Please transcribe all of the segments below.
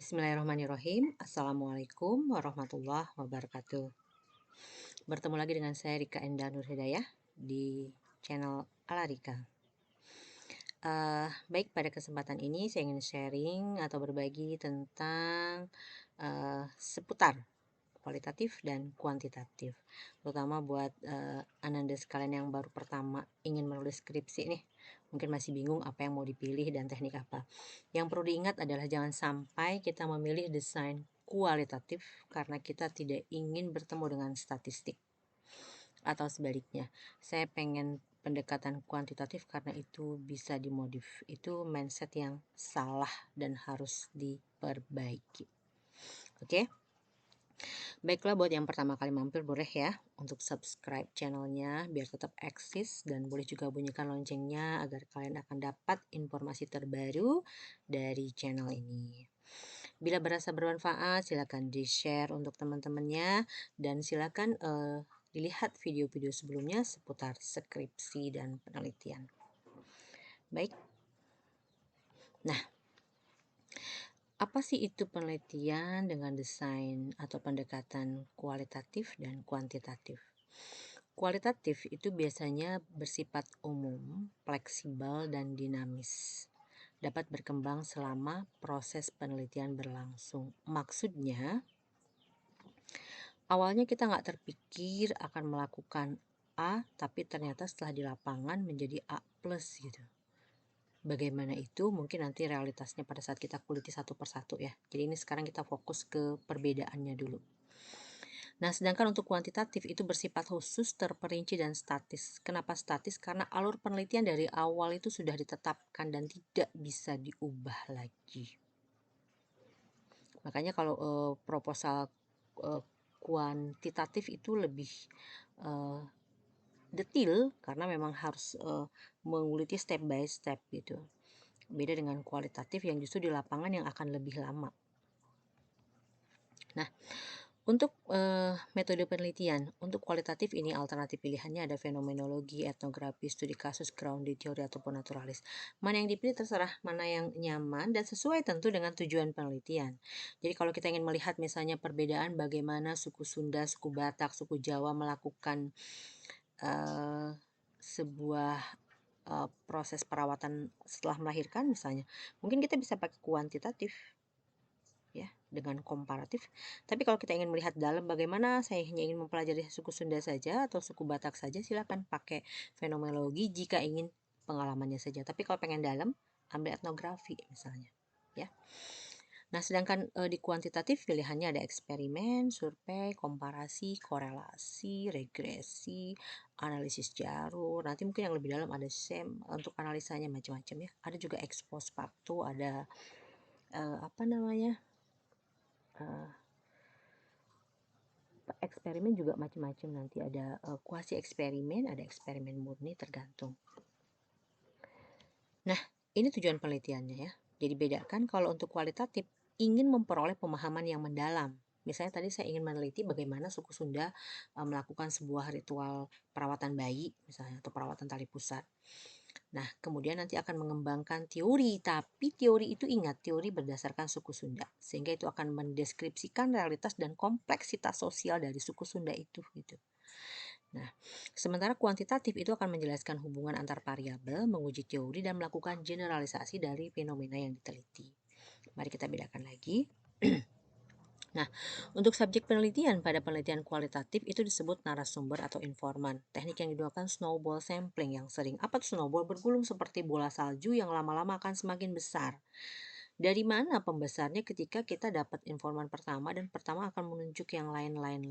Bismillahirrahmanirrahim. Assalamualaikum warahmatullahi wabarakatuh. Bertemu lagi dengan saya Rika Enda Nur Hidayah di channel Ala Rika. Baik, pada kesempatan ini saya ingin sharing atau berbagi tentang seputar kualitatif dan kuantitatif, terutama buat ananda sekalian yang baru pertama ingin menulis skripsi nih, mungkin masih bingung apa yang mau dipilih dan teknik apa. Yang perlu diingat adalah jangan sampai kita memilih desain kualitatif karena kita tidak ingin bertemu dengan statistik, atau sebaliknya, saya pengen pendekatan kuantitatif karena itu bisa dimodif. Itu mindset yang salah dan harus diperbaiki. Oke? Baiklah, buat yang pertama kali mampir boleh ya untuk subscribe channelnya biar tetap eksis, dan boleh juga bunyikan loncengnya agar kalian akan dapat informasi terbaru dari channel ini. Bila berasa bermanfaat silakan di share untuk teman-temannya, dan silakan dilihat video-video sebelumnya seputar skripsi dan penelitian. Baik, nah, apa sih itu penelitian dengan desain atau pendekatan kualitatif dan kuantitatif? Kualitatif itu biasanya bersifat umum, fleksibel, dan dinamis. Dapat berkembang selama proses penelitian berlangsung. Maksudnya, awalnya kita nggak terpikir akan melakukan A, tapi ternyata setelah di lapangan menjadi A plus gitu. Bagaimana itu mungkin nanti realitasnya pada saat kita kuliti satu persatu ya. Jadi ini sekarang kita fokus ke perbedaannya dulu. Nah, sedangkan untuk kuantitatif itu bersifat khusus, terperinci, dan statis. Kenapa statis? Karena alur penelitian dari awal itu sudah ditetapkan dan tidak bisa diubah lagi. Makanya kalau proposal kuantitatif itu lebih detail karena memang harus menguliti step by step gitu. Beda dengan kualitatif yang justru di lapangan yang akan lebih lama. Nah, untuk metode penelitian, untuk kualitatif ini alternatif pilihannya ada fenomenologi, etnografi, studi kasus, grounded teori, ataupun naturalis. Mana yang dipilih terserah, mana yang nyaman dan sesuai tentu dengan tujuan penelitian. Jadi kalau kita ingin melihat misalnya perbedaan bagaimana suku Sunda, suku Batak, suku Jawa melakukan sebuah proses perawatan setelah melahirkan misalnya, mungkin kita bisa pakai kuantitatif ya, dengan komparatif. Tapi kalau kita ingin melihat dalam bagaimana, saya hanya ingin mempelajari suku Sunda saja atau suku Batak saja, silakan pakai fenomenologi jika ingin pengalamannya saja. Tapi kalau pengen dalam, ambil etnografi misalnya ya. Nah, sedangkan di kuantitatif pilihannya ada eksperimen, survei, komparasi, korelasi, regresi, analisis jalur. Nanti mungkin yang lebih dalam ada SEM untuk analisanya macam-macam ya. Ada juga ex post facto, ada eksperimen juga macam-macam, nanti ada kuasi eksperimen, ada eksperimen murni, tergantung. Nah, ini tujuan penelitiannya ya. Jadi bedakan kalau untuk kualitatif ingin memperoleh pemahaman yang mendalam. Misalnya tadi saya ingin meneliti bagaimana suku Sunda melakukan sebuah ritual perawatan bayi misalnya, atau perawatan tali pusat. Nah, kemudian nanti akan mengembangkan teori, tapi teori itu ingat, teori berdasarkan suku Sunda. Sehingga itu akan mendeskripsikan realitas dan kompleksitas sosial dari suku Sunda itu gitu. Nah, sementara kuantitatif itu akan menjelaskan hubungan antar variabel, menguji teori, dan melakukan generalisasi dari fenomena yang diteliti. Mari kita bedakan lagi. Nah, untuk subjek penelitian pada penelitian kualitatif itu disebut narasumber atau informan. Teknik yang digunakan snowball sampling yang sering. Apa itu snowball? Bergulung seperti bola salju yang lama-lama akan semakin besar. Dari mana pembesarnya? Ketika kita dapat informan pertama dan pertama akan menunjuk yang lain-lain.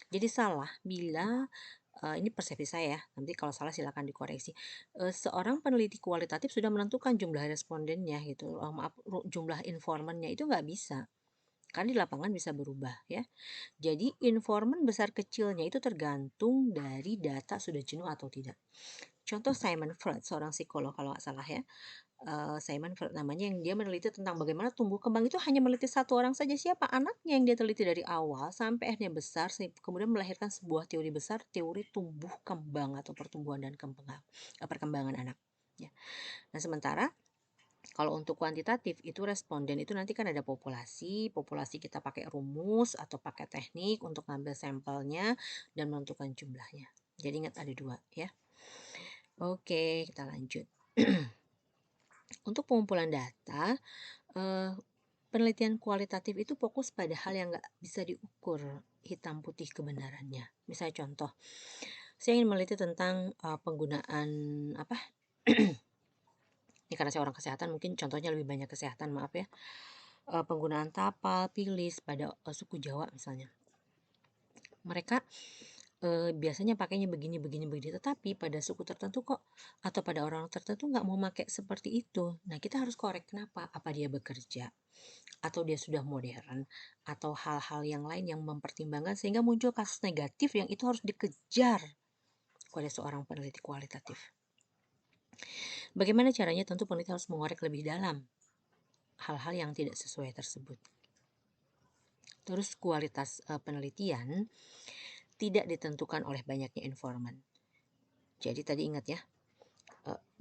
Jadi salah bila ini persepsi saya, nanti kalau salah silakan dikoreksi. Seorang peneliti kualitatif sudah menentukan jumlah respondennya gitu, jumlah informannya itu nggak bisa. Karena di lapangan bisa berubah ya. Jadi informan besar kecilnya itu tergantung dari data sudah jenuh atau tidak. Contoh Simon Freud, seorang psikolog kalau nggak salah ya. Simon Freud namanya, yang dia meneliti tentang bagaimana tumbuh kembang, itu hanya meneliti satu orang saja, siapa? Anaknya, yang dia teliti dari awal sampai akhirnya besar, kemudian melahirkan sebuah teori besar, teori tumbuh kembang atau pertumbuhan dan perkembangan anak. Ya. Nah, sementara Kalau untuk kuantitatif itu responden itu nanti kan ada populasi kita pakai rumus atau pakai teknik untuk ngambil sampelnya dan menentukan jumlahnya. Jadi ingat ada 2 ya. Oke, kita lanjut. Untuk pengumpulan data, eee, penelitian kualitatif itu fokus pada hal yang nggak bisa diukur hitam putih kebenarannya. Misalnya contoh, saya ingin meneliti tentang, penggunaan apa, ini karena saya orang kesehatan mungkin contohnya lebih banyak kesehatan, maaf ya. Penggunaan tapal, pilis pada, suku Jawa misalnya. Mereka, biasanya pakainya begini begini begini, tetapi pada suku tertentu kok atau pada orang tertentu nggak mau pakai seperti itu. Nah, kita harus korek kenapa? Apa dia bekerja? Atau dia sudah modern? Atau hal-hal yang lain yang mempertimbangkan sehingga muncul kasus negatif yang itu harus dikejar oleh seorang peneliti kualitatif. Bagaimana caranya? Tentu peneliti harus mengorek lebih dalam hal-hal yang tidak sesuai tersebut. Terus kualitas, penelitian tidak ditentukan oleh banyaknya informan. Jadi tadi ingat ya,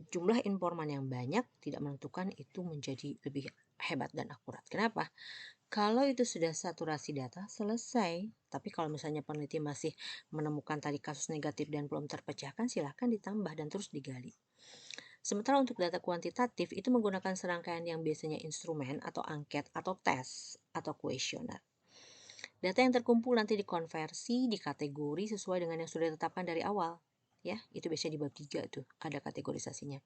jumlah informan yang banyak tidak menentukan itu menjadi lebih hebat dan akurat. Kenapa? Kalau itu sudah saturasi data selesai, tapi kalau misalnya peneliti masih menemukan tadi kasus negatif dan belum terpecahkan, silahkan ditambah dan terus digali. Sementara untuk data kuantitatif itu menggunakan serangkaian yang biasanya instrumen atau angket atau tes atau kuesioner. Data yang terkumpul nanti dikonversi di kategori sesuai dengan yang sudah ditetapkan dari awal. Ya, itu biasanya di bab 3 tuh, ada kategorisasinya.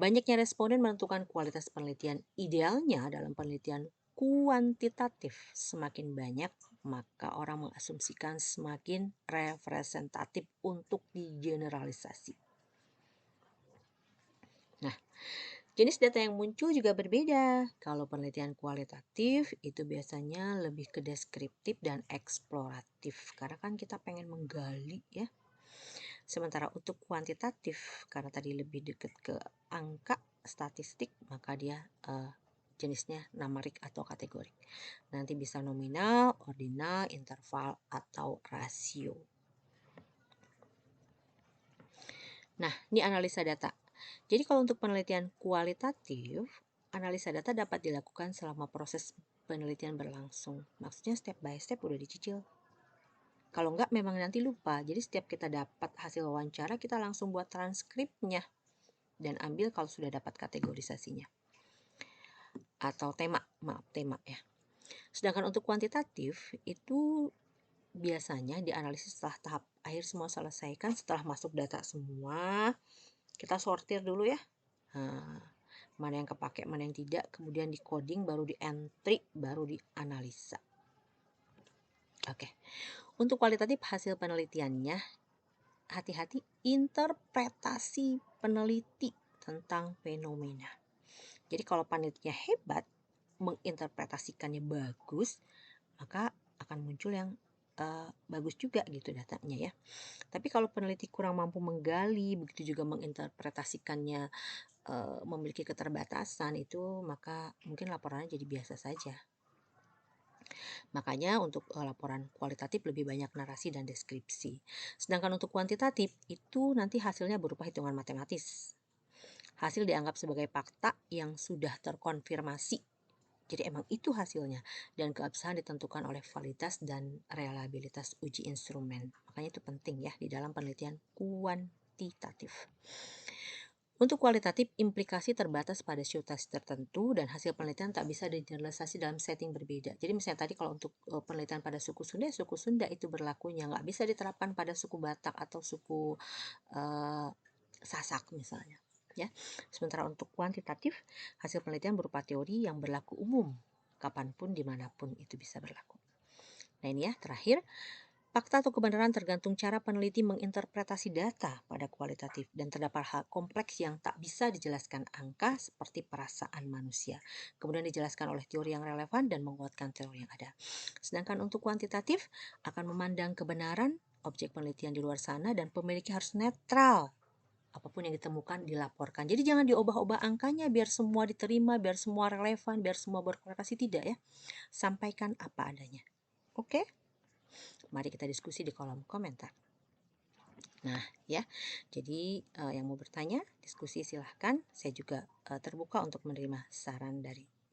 Banyaknya responden menentukan kualitas penelitian. Idealnya dalam penelitian kuantitatif semakin banyak, maka orang mengasumsikan semakin representatif untuk digeneralisasi. Nah, jenis data yang muncul juga berbeda. Kalau penelitian kualitatif itu biasanya lebih ke deskriptif dan eksploratif. Karena kan kita pengen menggali ya. Sementara untuk kuantitatif, karena tadi lebih dekat ke angka statistik, maka dia jenisnya numerik atau kategorik. Nanti bisa nominal, ordinal, interval, atau rasio. Nah, ini analisa data. Jadi kalau untuk penelitian kualitatif, analisa data dapat dilakukan selama proses penelitian berlangsung. Maksudnya step by step udah dicicil. Kalau enggak memang nanti lupa. Jadi setiap kita dapat hasil wawancara, kita langsung buat transkripnya dan ambil kalau sudah dapat kategorisasinya. Atau tema ya. Sedangkan untuk kuantitatif itu biasanya dianalisis setelah tahap akhir semua selesaikan, setelah masuk data semua, kita sortir dulu ya. Nah, mana yang kepake, mana yang tidak, kemudian di coding, baru di entry, baru di analisa. Oke. Untuk kualitatif hasil penelitiannya, hati-hati interpretasi peneliti tentang fenomena. Jadi kalau penelitinya hebat, menginterpretasikannya bagus, maka akan muncul yang bagus juga gitu datanya ya. Tapi kalau peneliti kurang mampu menggali, begitu juga menginterpretasikannya memiliki keterbatasan itu, maka mungkin laporannya jadi biasa saja. Makanya untuk laporan kualitatif lebih banyak narasi dan deskripsi. Sedangkan untuk kuantitatif itu nanti hasilnya berupa hitungan matematis. Hasil dianggap sebagai fakta yang sudah terkonfirmasi. Jadi emang itu hasilnya dan keabsahan ditentukan oleh validitas dan reliabilitas uji instrumen. Makanya itu penting ya di dalam penelitian kuantitatif. Untuk kualitatif, implikasi terbatas pada situasi tertentu dan hasil penelitian tak bisa digeneralisasi dalam setting berbeda. Jadi misalnya tadi kalau untuk penelitian pada suku Sunda itu berlakunya nggak bisa diterapkan pada suku Batak atau suku Sasak misalnya. Ya. Sementara untuk kuantitatif, hasil penelitian berupa teori yang berlaku umum, kapanpun, dimanapun itu bisa berlaku. Nah ini ya terakhir. Fakta atau kebenaran tergantung cara peneliti menginterpretasi data pada kualitatif dan terdapat hal kompleks yang tak bisa dijelaskan angka seperti perasaan manusia. Kemudian dijelaskan oleh teori yang relevan dan menguatkan teori yang ada. Sedangkan untuk kuantitatif akan memandang kebenaran objek penelitian di luar sana dan pemiliknya harus netral. Apapun yang ditemukan dilaporkan. Jadi jangan diubah-ubah angkanya biar semua diterima, biar semua relevan, biar semua berkorelasi, tidak ya. Sampaikan apa adanya. Oke? Mari kita diskusi di kolom komentar. Nah, ya, jadi, yang mau bertanya, diskusi silahkan, saya juga, terbuka untuk menerima saran dari